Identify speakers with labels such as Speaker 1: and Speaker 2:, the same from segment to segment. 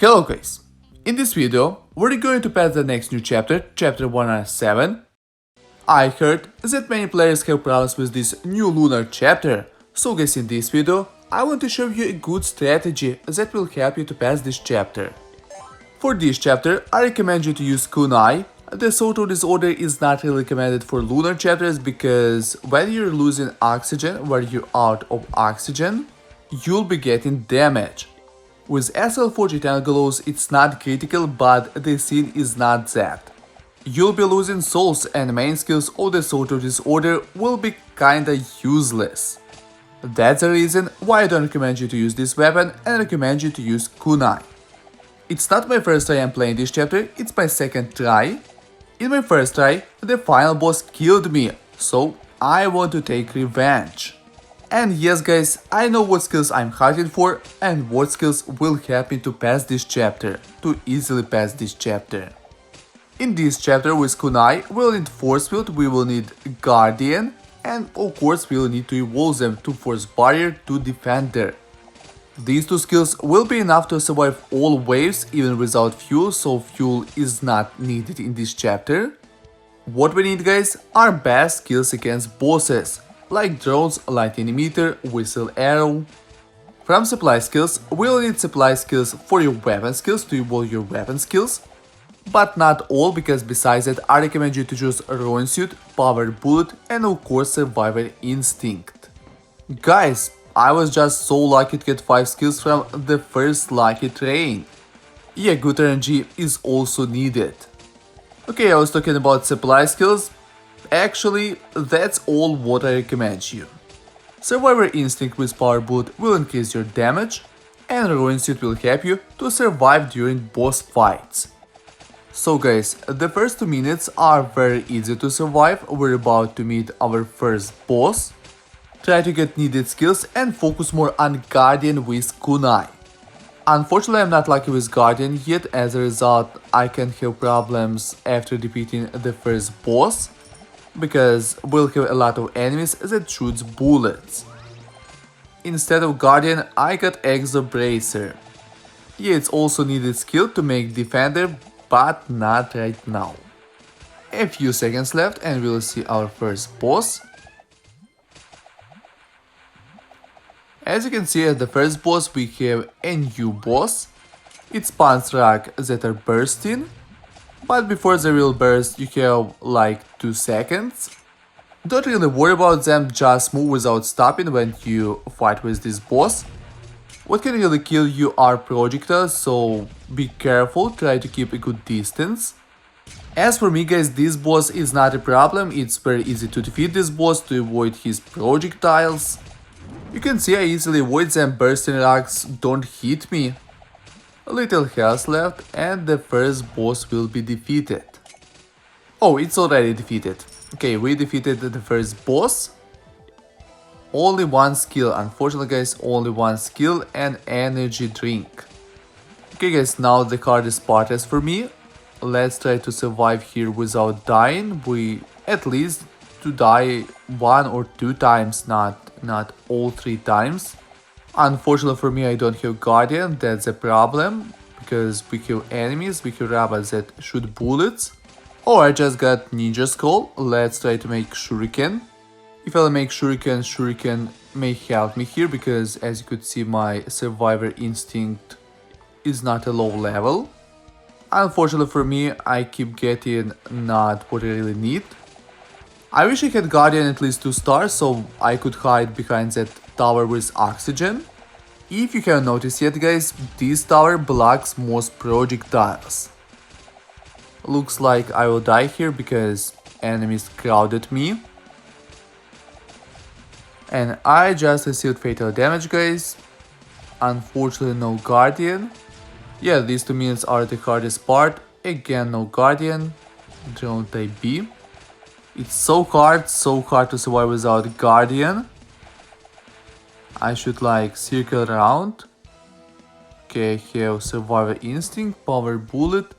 Speaker 1: Hello guys! In this video, we're going to pass the next new chapter, chapter 107. I heard that many players have problems with this new Lunar chapter, so guys, in this video, I want to show you a good strategy that will help you to pass this chapter. For this chapter, I recommend you to use kunai. The Soto disorder is not really recommended for Lunar chapters because when you're losing oxygen, when you're out of oxygen, you'll be getting damage. With SL40 glows, it's not critical, but the scene is not that. You'll be losing souls and main skills of the Soto disorder will be kinda useless. That's the reason why I don't recommend you to use this weapon and recommend you to use kunai. It's not my first try I'm playing this chapter, it's my second try. In my first try, the final boss killed me, so I want to take revenge. And yes guys, I know what skills I'm hunting for and what skills will help me to pass this chapter, to easily pass this chapter. In this chapter with kunai, we'll need force field, we will need guardian, and of course we will need to evolve them to force barrier to defender. These two skills will be enough to survive all waves even without fuel, so fuel is not needed in this chapter. What we need guys are best skills against bosses, like drones, lightning emitter, whistle arrow. From supply skills, we'll need supply skills for your weapon skills to evolve your weapon skills. But not all, because besides that I recommend you to choose Ruin Suit, Power Bullet and of course Survivor Instinct. Guys, I was just so lucky to get 5 skills from the first lucky train. Yeah, good RNG is also needed. Okay, I was talking about supply skills. Actually, that's all what I recommend you. Survivor Instinct with Power Bullet will increase your damage, and Ruin Suit will help you to survive during boss fights. So guys, the first 2 minutes are very easy to survive, we're about to meet our first boss. Try to get needed skills and focus more on Guardian with kunai. Unfortunately, I'm not lucky with Guardian yet, as a result I can have problems after defeating the first boss, because we'll have a lot of enemies that shoots bullets. Instead of Guardian, I got Exo Bracer. Yeah, it's also needed skill to make Defender, but not right now. A few seconds left and we'll see our first boss. As you can see, at the first boss we have a new boss. It's Pants Rock that are bursting. But before the real burst, you have like 2 seconds. Don't really worry about them, just move without stopping when you fight with this boss. What can really kill you are projectiles, so be careful, try to keep a good distance. As for me guys, this boss is not a problem, it's very easy to defeat this boss to avoid his projectiles. You can see I easily avoid them, bursting rocks don't hit me. A little health left and the first boss will be defeated. Oh, it's already defeated. Okay, we defeated the first boss. Only 1 skill, unfortunately guys, only 1 skill and energy drink. Okay guys, now the hardest part is for me. Let's try to survive here without dying. We at least to die 1 or 2 times, not all 3 times. Unfortunately for me, I don't have Guardian, that's a problem, because we have enemies, we have robots that shoot bullets. Oh, I just got Ninja Skull, let's try to make Shuriken. If I make Shuriken, Shuriken may help me here, because as you could see my Survivor Instinct is not a low level. Unfortunately for me, I keep getting not what I really need. I wish I had Guardian at least 2 stars, so I could hide behind that tower with oxygen. If you haven't noticed yet guys, this tower blocks most projectiles. Looks like I will die here because enemies crowded me. And I just received fatal damage guys. Unfortunately no Guardian. Yeah, these 2 minutes are the hardest part. Again no Guardian. Drone type B. It's so hard to survive without Guardian. I should like circle around. Okay, I have Survivor Instinct, Power Bullet.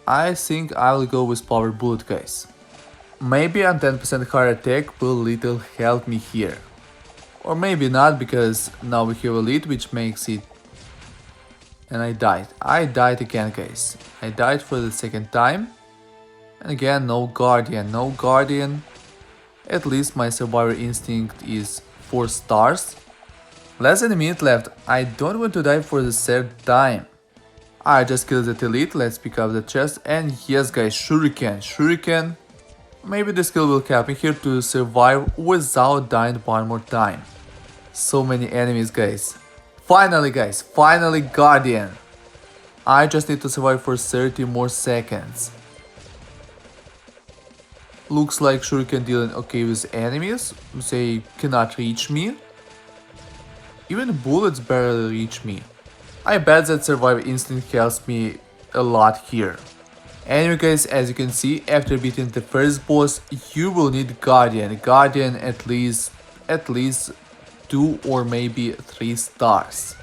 Speaker 1: I think I will go with Power Bullet guys. Maybe a 10% higher attack will little help me here. Or maybe not, because now we have Elite, which makes it And I died. I died again, guys. I died for the second time. And again, no Guardian, no Guardian. At least my Survivor Instinct is 4 stars. Less than a minute left. I don't want to die for the third time. I just killed the elite. Let's pick up the chest. And yes, guys, Shuriken. Shuriken. Maybe the skill will help me here to survive without dying one more time. So many enemies, guys. Finally, guys. Finally, Guardian. I just need to survive for 30 more seconds. Looks like Shuriken dealing okay with enemies. They cannot reach me. Even bullets barely reach me. I bet that Survival Instinct helps me a lot here. Anyway, guys, as you can see, after beating the first boss, you will need Guardian. Guardian at least 2 or maybe 3 stars.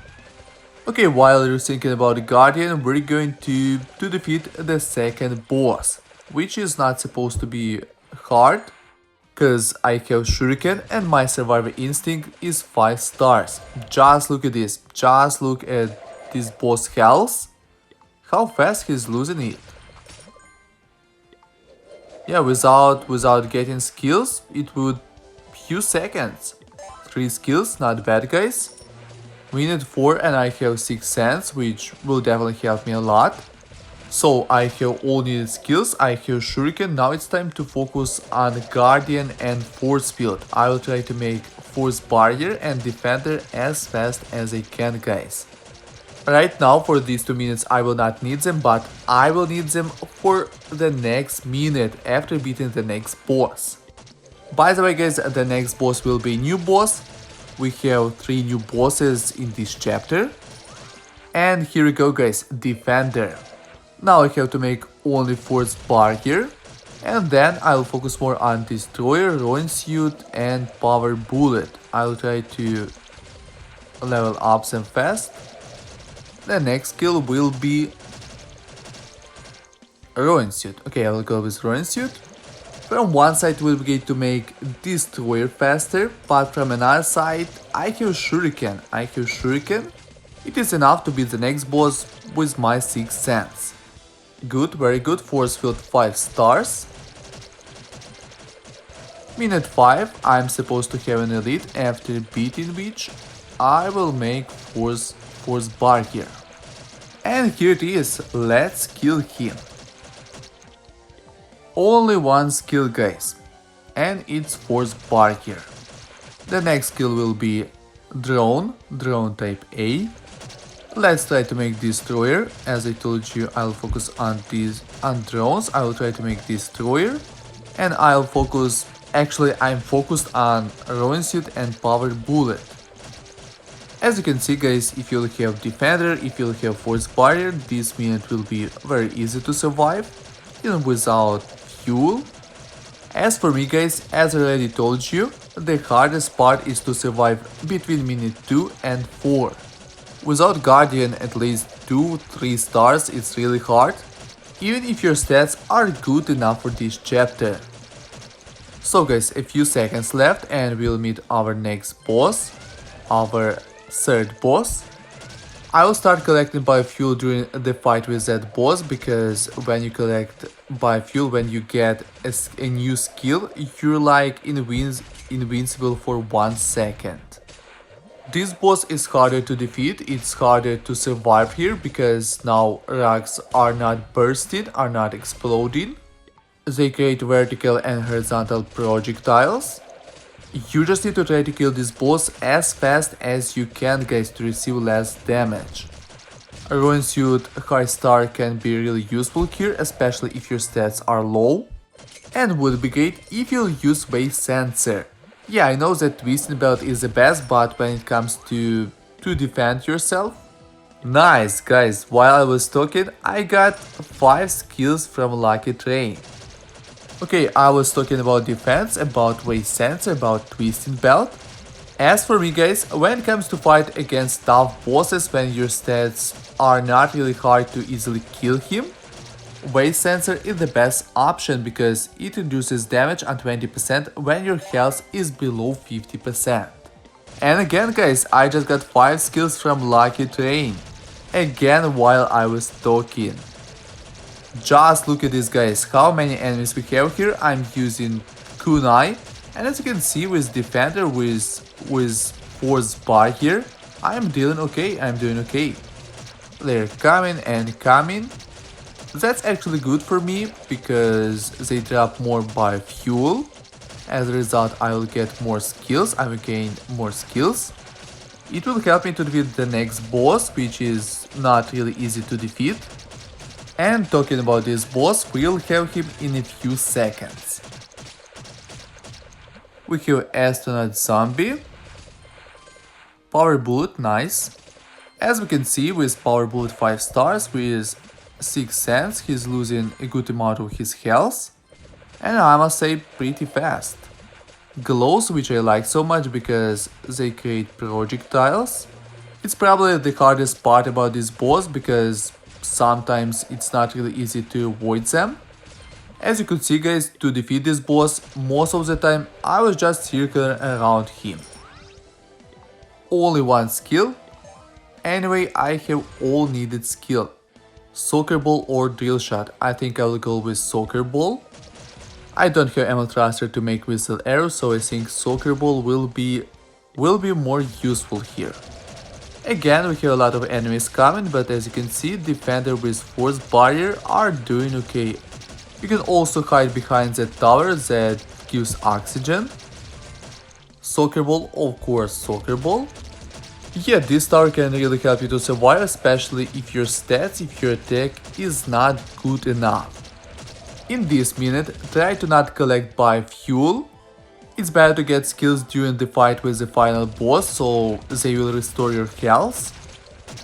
Speaker 1: Okay, while you're thinking about the Guardian, we're going to defeat the second boss, which is not supposed to be hard, because I have Shuriken and my Survivor Instinct is 5 stars. Just look at this. Just look at this boss health. How fast he's losing it. Yeah, without getting skills, it would few seconds. 3 skills, not bad, guys. We need 4 and I have 6 cents, which will definitely help me a lot. So I have all needed skills, I have Shuriken, now it's time to focus on Guardian and Force Field. I will try to make Force Barrier and Defender as fast as I can, guys. Right now for these 2 minutes I will not need them, but I will need them for the next minute after beating the next boss. By the way, guys, the next boss will be a new boss. We have 3 new bosses in this chapter. And here we go, guys, Defender. Now I have to make only Force Barrier. And then I'll focus more on Destroyer, Ruin Suit and Power Bullet. I'll try to level up them fast. The next skill will be Ruin Suit. Okay, I will go with Ruin Suit. From one side we'll be going to make Destroyer faster, but from another side I have Shuriken. It is enough to beat the next boss with my 6 cents. Good, very good. Force Field 5 stars. Minute 5, I'm supposed to have an elite, after beating which I will make Force Barrier. And here it is, let's kill him. Only one skill, guys, and it's Force Barrier. The next skill will be Drone type A. Let's try to make Destroyer. As I told you, I'll focus on drones. I will try to make Destroyer, and I'm focused on Ruin Suit and Power Bullet. As you can see, guys, if you'll have Defender, if you'll have Force Barrier, this minute will be very easy to survive, even without fuel. As for me, guys, as I already told you, the hardest part is to survive between minute 2 and 4. Without Guardian at least 2-3 stars, it's really hard, even if your stats are good enough for this chapter. So guys, a few seconds left and we'll meet our next boss, our third boss. I will start collecting biofuel during the fight with that boss, because when you collect biofuel, when you get a new skill, you're like invincible for 1 second. This boss is harder to defeat, it's harder to survive here, because now rocks are not bursting, are not exploding. They create vertical and horizontal projectiles. You just need to try to kill this boss as fast as you can, guys, to receive less damage. Ruin Suit High Star can be really useful here, especially if your stats are low. And would be great if you'll use Wave Sensor. Yeah, I know that Twisting Belt is the best, but when it comes to defend yourself... Nice, guys, while I was talking, I got 5 skills from Lucky Train. Okay, I was talking about defense, about Wave Sensor, about Twisting Belt. As for me, guys, when it comes to fight against tough bosses, when your stats are not really hard to easily kill him, Wave Sensor is the best option, because it reduces damage on 20% when your health is below 50%. And again, guys, I just got 5 skills from Lucky Train. again while I was talking. Just look at this, guys, how many enemies we have here. I'm using kunai, and as you can see with defender with force bar here, I'm doing okay. They're coming and coming. That's actually good for me because they drop more biofuel. As a result, I will get more skills, I will gain more skills. It will help me to defeat the next boss, which is not really easy to defeat. And talking about this boss, we'll have him in a few seconds. We have astronaut zombie. Power bullet, nice. As we can see, with power bullet 5 stars with 6 cents, he's losing a good amount of his health. And I must say, pretty fast. Glows, which I like so much because they create projectiles. It's probably the hardest part about this boss because sometimes it's not really easy to avoid them. As you could see, guys, to defeat this boss, most of the time I was just circling around him. Only one skill. Anyway, I have all needed skill. Soccer ball or drill shot. I think I will go with soccer ball. I don't have ammo thruster to make whistle arrows, so I think soccer ball will be more useful here. Again, we have a lot of enemies coming, but as you can see, defender with force barrier are doing okay. You can also hide behind that tower that gives oxygen. Soccer ball, of course, soccer ball. Yeah, this tower can really help you to survive, especially if your stats, if your attack is not good enough. In this minute, try to not collect biofuel. It's better to get skills during the fight with the final boss, so they will restore your health.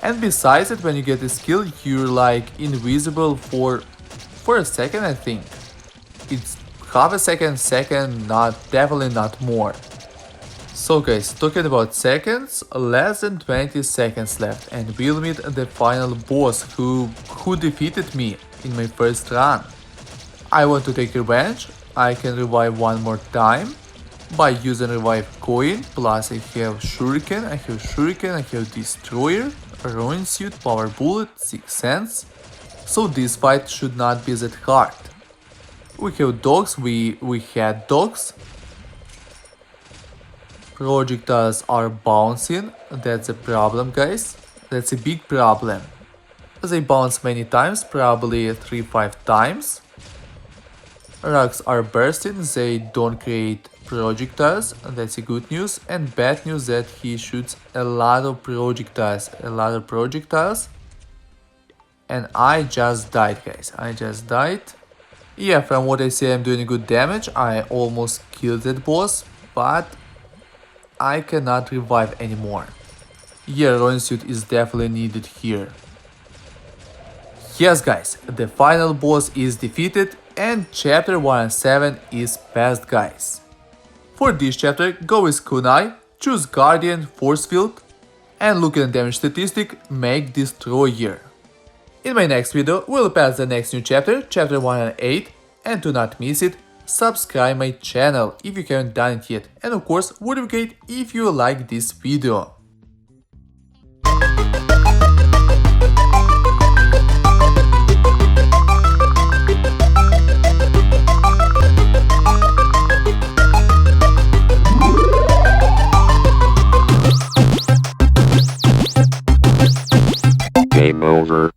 Speaker 1: And besides it, when you get a skill, you're like invisible for a second, I think. It's half a second, definitely not more. So guys, talking about seconds, less than 20 seconds left and we'll meet the final boss who defeated me in my first run. I want to take revenge. I can revive one more time by using revive coin, plus I have Shuriken, I have Destroyer, Ruin Suit, Power Bullet, 6 cents. So this fight should not be that hard. We have dogs, we had dogs. Projectiles are bouncing, that's a problem, guys. That's a big problem. They bounce many times, probably 3-5 times. Rocks are bursting, they don't create projectiles, that's a good news, and bad news that he shoots a lot of projectiles, and I just died, guys, Yeah, from what I say, I'm doing good damage, I almost killed that boss, but I cannot revive anymore. Yeah, Ruin Suit is definitely needed here. Yes, guys, the final boss is defeated and chapter 107 is passed, guys. For this chapter, go with kunai, choose Guardian, Force Field, and look at the damage statistic, make Destroyer. In my next video, we'll pass the next new chapter, chapter 108, and to not miss it, subscribe my channel if you haven't done it yet, and of course, would be great if you like this video.
Speaker 2: Game over.